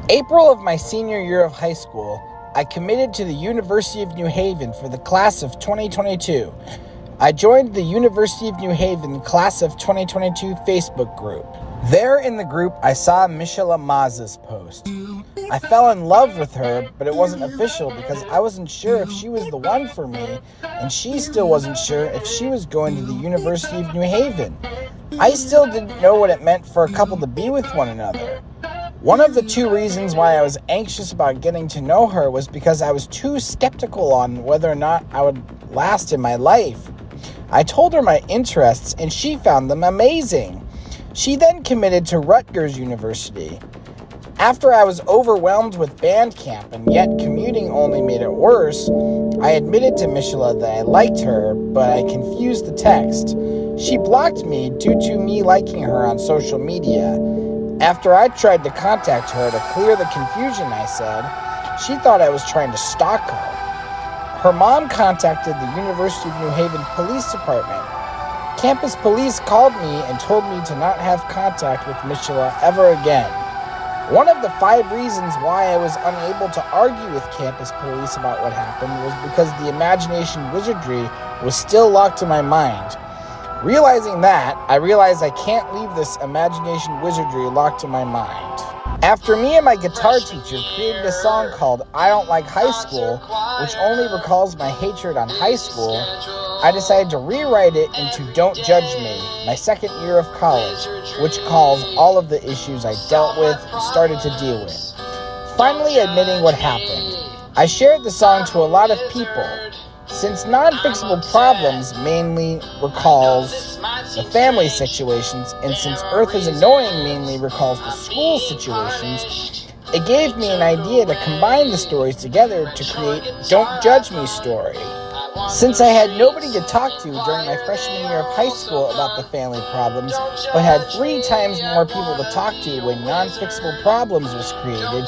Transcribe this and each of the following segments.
April of my senior year of high school, I committed to the University of New Haven for the class of 2022. I joined the University of New Haven class of 2022 Facebook group. There in the group, I saw Michela Maz's post. I fell in love with her, but it wasn't official because I wasn't sure if she was the one for me, and she still wasn't sure if she was going to the University of New Haven. I still didn't know what it meant for a couple to be with one another. One of the two reasons why I was anxious about getting to know her was because I was too skeptical on whether or not I would last in my life. I told her my interests, and she found them amazing. She then committed to Rutgers University. After I was overwhelmed with band camp and yet commuting only made it worse, I admitted to Michela that I liked her, but I confused the text. She blocked me due to me liking her on social media. After I tried to contact her to clear the confusion, I said, she thought I was trying to stalk her. Her mom contacted the University of New Haven Police Department. Campus police called me and told me to not have contact with Michela ever again. One of the 5 reasons why I was unable to argue with campus police about what happened was because the imagination wizardry was still locked in my mind. Realizing that, I realized I can't leave this imagination wizardry locked in my mind. After me and my guitar teacher created a song called I Don't Like High School, which only recalls my hatred on high school, I decided to rewrite it into Don't Judge Me, my second year of college, which calls all of the issues I dealt with and started to deal with. Finally admitting what happened, I shared the song to a lot of people. Since non-fixable problems mainly recalls the family situations, and since Earth is Annoying mainly recalls the school situations, it gave me an idea to combine the stories together to create Don't Judge Me story. Since I had nobody to talk to during my freshman year of high school about the family problems, but had 3 times more people to talk to when non-fixable problems was created,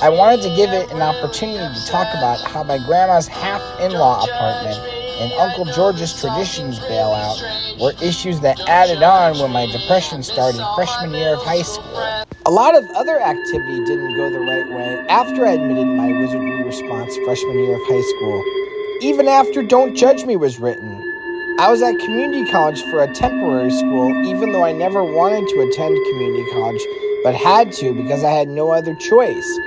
I wanted to give it an opportunity to talk about how my grandma's half-in-law apartment and Uncle George's traditions bailout were issues that added on when my depression started freshman year of high school. A lot of other activity didn't go the right way after I admitted my wizardry response freshman year of high school. Even after Don't Judge Me was written, I was at community college for a temporary school, even though I never wanted to attend community college, but had to because I had no other choice.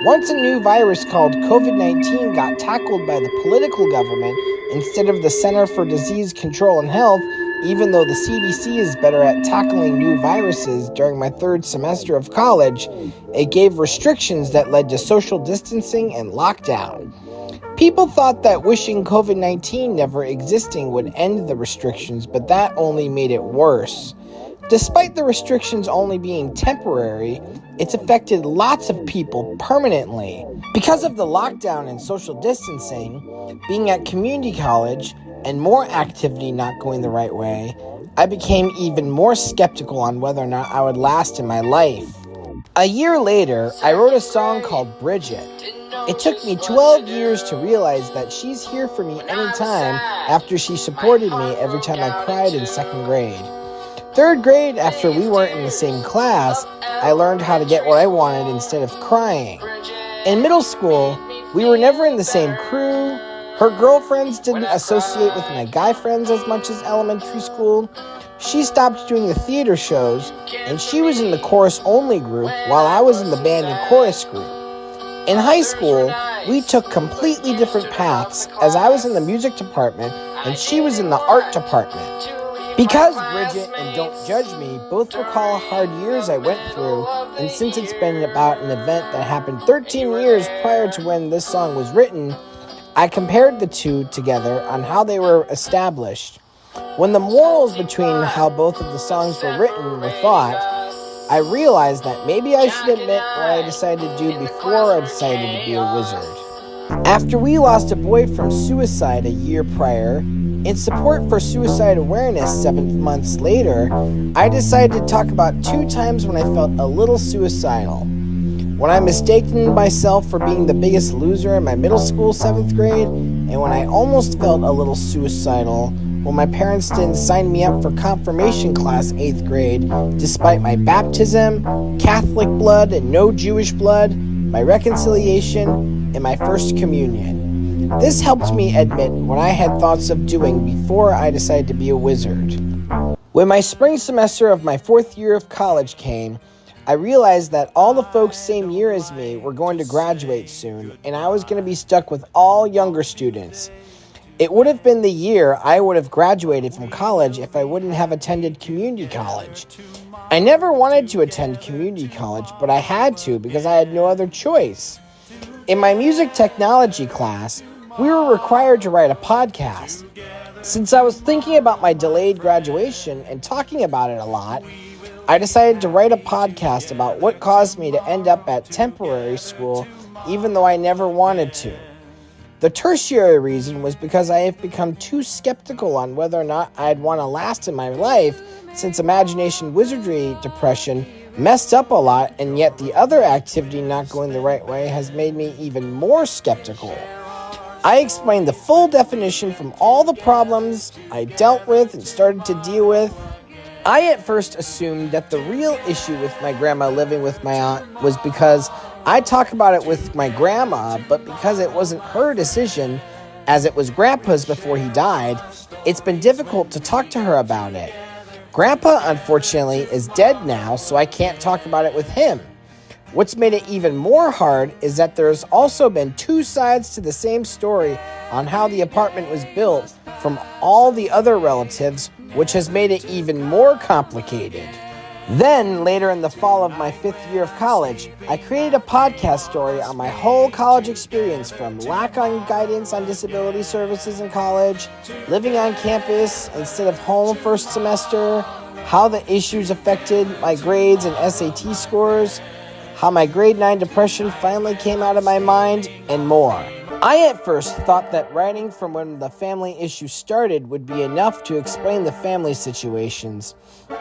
Once a new virus called COVID-19 got tackled by the political government instead of the Center for Disease Control and Health, even though the CDC is better at tackling new viruses during my 3rd semester of college, it gave restrictions that led to social distancing and lockdown. People thought that wishing COVID-19 never existing would end the restrictions, but that only made it worse. Despite the restrictions only being temporary, it's affected lots of people permanently. Because of the lockdown and social distancing, being at community college, and more activity not going the right way, I became even more skeptical on whether or not I would last in my life. A year later, I wrote a song called Bridget. It took me 12 years to realize that she's here for me anytime after she supported me every time I cried in 2nd grade. 3rd grade, after we weren't in the same class, I learned how to get what I wanted instead of crying. In middle school, we were never in the same crew. Her girlfriends didn't associate with my guy friends as much as elementary school. She stopped doing the theater shows, and she was in the chorus-only group while I was in the band and chorus group. In high school, we took completely different paths as I was in the music department and she was in the art department. Because Bridget and Don't Judge Me both recall hard years I went through, and since it's been about an event that happened 13 years prior to when this song was written, I compared the two together on how they were established. When the morals between how both of the songs were written were thought, I realized that maybe I should admit what I decided to do before I decided to be a wizard. After we lost a boy from suicide a year prior, in support for suicide awareness 7 months later, I decided to talk about 2 times when I felt a little suicidal. When I mistaken myself for being the biggest loser in my middle school 7th grade, and when I almost felt a little suicidal when my parents didn't sign me up for confirmation class 8th grade, despite my baptism, Catholic blood and no Jewish blood, my reconciliation, and my first communion. This helped me admit what I had thoughts of doing before I decided to be a wizard. When my spring semester of my 4th year of college came, I realized that all the folks same year as me were going to graduate soon, and I was going to be stuck with all younger students. It would have been the year I would have graduated from college if I wouldn't have attended community college. I never wanted to attend community college, but I had to because I had no other choice. In my music technology class, we were required to write a podcast. Since I was thinking about my delayed graduation and talking about it a lot, I decided to write a podcast about what caused me to end up at temporary school, even though I never wanted to. The tertiary reason was because I have become too skeptical on whether or not I'd want to last in my life, since imagination wizardry depression messed up a lot, and yet the other activity not going the right way has made me even more skeptical. I explained the full definition from all the problems I dealt with and started to deal with. I at first assumed that the real issue with my grandma living with my aunt was because I talk about it with my grandma, but because it wasn't her decision, as it was Grandpa's before he died, it's been difficult to talk to her about it. Grandpa, unfortunately, is dead now, so I can't talk about it with him. What's made it even more hard is that there's also been two sides to the same story on how the apartment was built from all the other relatives, which has made it even more complicated. Then, later in the fall of my 5th year of college, I created a podcast story on my whole college experience, from lack of guidance on disability services in college, living on campus instead of home first semester, how the issues affected my grades and SAT scores, how my grade 9 depression finally came out of my mind, and more. I at first thought that writing from when the family issue started would be enough to explain the family situations.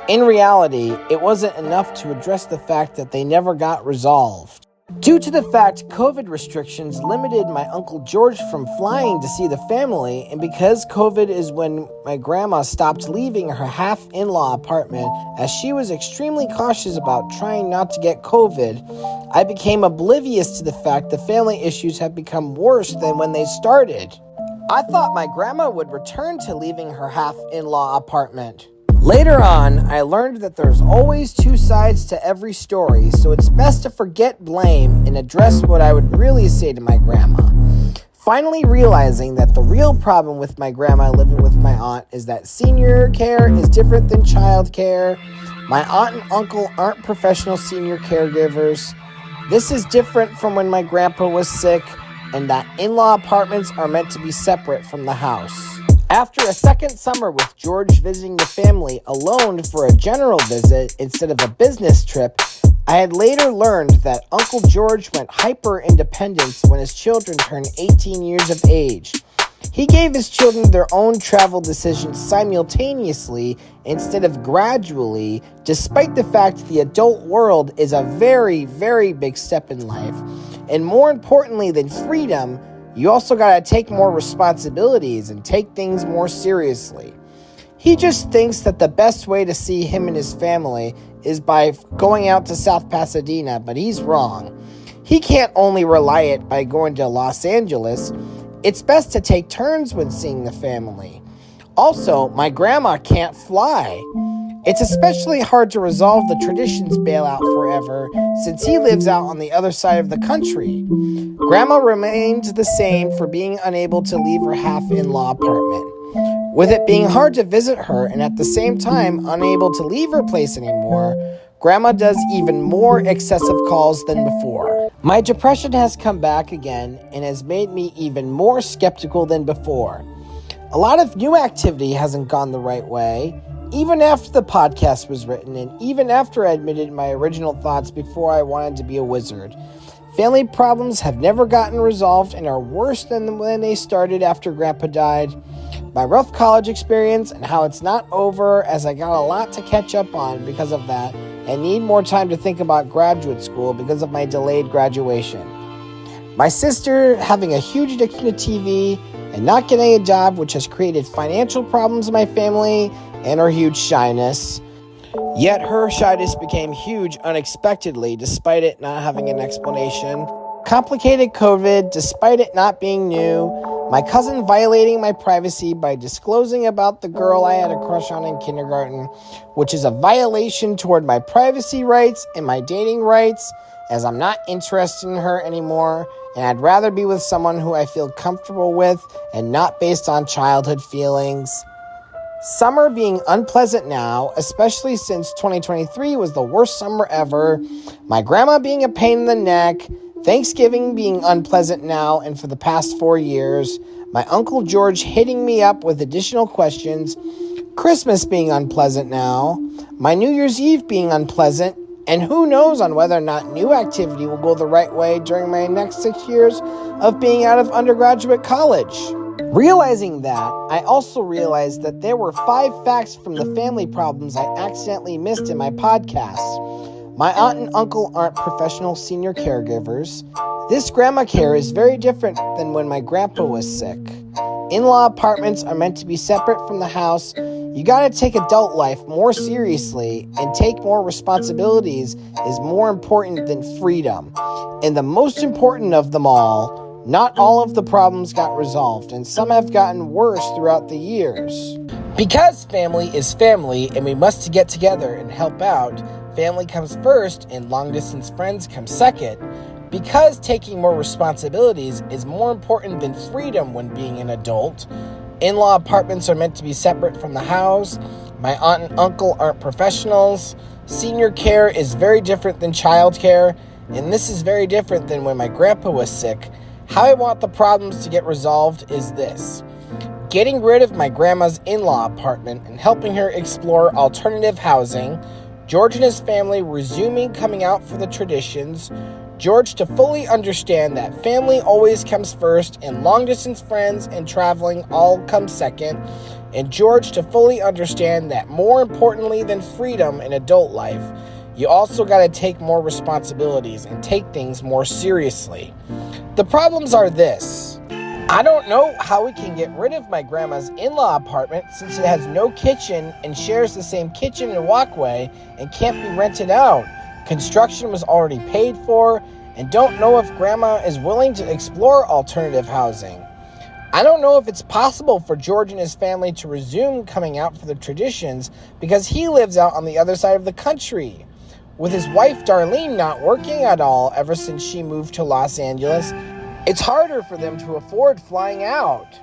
In reality, it wasn't enough to address the fact that they never got resolved. Due to the fact COVID restrictions limited my Uncle George from flying to see the family, and because COVID is when my grandma stopped leaving her half-in-law apartment, as she was extremely cautious about trying not to get COVID, I became oblivious to the fact the family issues have become worse than when they started. I thought my grandma would return to leaving her half-in-law apartment. Later on, I learned that there's always two sides to every story, so it's best to forget blame and address what I would really say to my grandma. Finally realizing that the real problem with my grandma living with my aunt is that senior care is different than childcare. My aunt and uncle aren't professional senior caregivers. This is different from when my grandpa was sick, and that in-law apartments are meant to be separate from the house. After a second summer with George visiting the family alone for a general visit instead of a business trip, I had later learned that Uncle George went hyper-independent when his children turned 18 years of age. He gave his children their own travel decisions simultaneously instead of gradually, despite the fact the adult world is a very, very big step in life. And more importantly than freedom, you also gotta take more responsibilities and take things more seriously. He just thinks that the best way to see him and his family is by going out to South Pasadena, but he's wrong. He can't only rely it by going to Los Angeles. It's best to take turns when seeing the family. Also, my grandma can't fly. It's especially hard to resolve the traditions bailout forever since he lives out on the other side of the country. Grandma remains the same for being unable to leave her half-in-law apartment. With it being hard to visit her and at the same time unable to leave her place anymore, Grandma does even more excessive calls than before. My depression has come back again and has made me even more skeptical than before. A lot of new activity hasn't gone the right way, even after the podcast was written and even after I admitted my original thoughts before I wanted to be a wizard. Family problems have never gotten resolved and are worse than when they started after Grandpa died. My rough college experience and how it's not over, as I got a lot to catch up on because of that and need more time to think about graduate school because of my delayed graduation. My sister having a huge addiction to TV and not getting a job, which has created financial problems in my family and her huge shyness. Yet her shyness became huge unexpectedly, despite it not having an explanation. Complicated COVID, despite it not being new. My cousin violating my privacy by disclosing about the girl I had a crush on in kindergarten, which is a violation toward my privacy rights and my dating rights, as I'm not interested in her anymore, and I'd rather be with someone who I feel comfortable with and not based on childhood feelings. Summer being unpleasant now, especially since 2023 was the worst summer ever. My grandma being a pain in the neck. Thanksgiving being unpleasant now and for the past 4 years. My Uncle George hitting me up with additional questions. Christmas being unpleasant now. My New Year's Eve being unpleasant. And who knows on whether or not new activity will go the right way during my next 6 years of being out of undergraduate college. Realizing that, I also realized that there were 5 facts from the family problems I accidentally missed in my podcast. My aunt and uncle aren't professional senior caregivers. This grandma care is very different than when my grandpa was sick. In-law apartments are meant to be separate from the house. You gotta take adult life more seriously, and take more responsibilities is more important than freedom. And the most important of them all, not all of the problems got resolved, and some have gotten worse throughout the years. Because family is family, and we must get together and help out, family comes first and long-distance friends come second. Because taking more responsibilities is more important than freedom when being an adult, in-law apartments are meant to be separate from the house, my aunt and uncle aren't professionals, senior care is very different than childcare, and this is very different than when my grandpa was sick. How I want the problems to get resolved is this: getting rid of my grandma's in-law apartment and helping her explore alternative housing, George and his family resuming coming out for the traditions, George to fully understand that family always comes first and long-distance friends and traveling all come second, and George to fully understand that more importantly than freedom in adult life, you also got to take more responsibilities and take things more seriously. The problems are this: I don't know how we can get rid of my grandma's in-law apartment since it has no kitchen and shares the same kitchen and walkway and can't be rented out. Construction was already paid for, and don't know if grandma is willing to explore alternative housing. I don't know if it's possible for George and his family to resume coming out for the traditions because he lives out on the other side of the country. With his wife Darlene not working at all ever since she moved to Los Angeles, it's harder for them to afford flying out.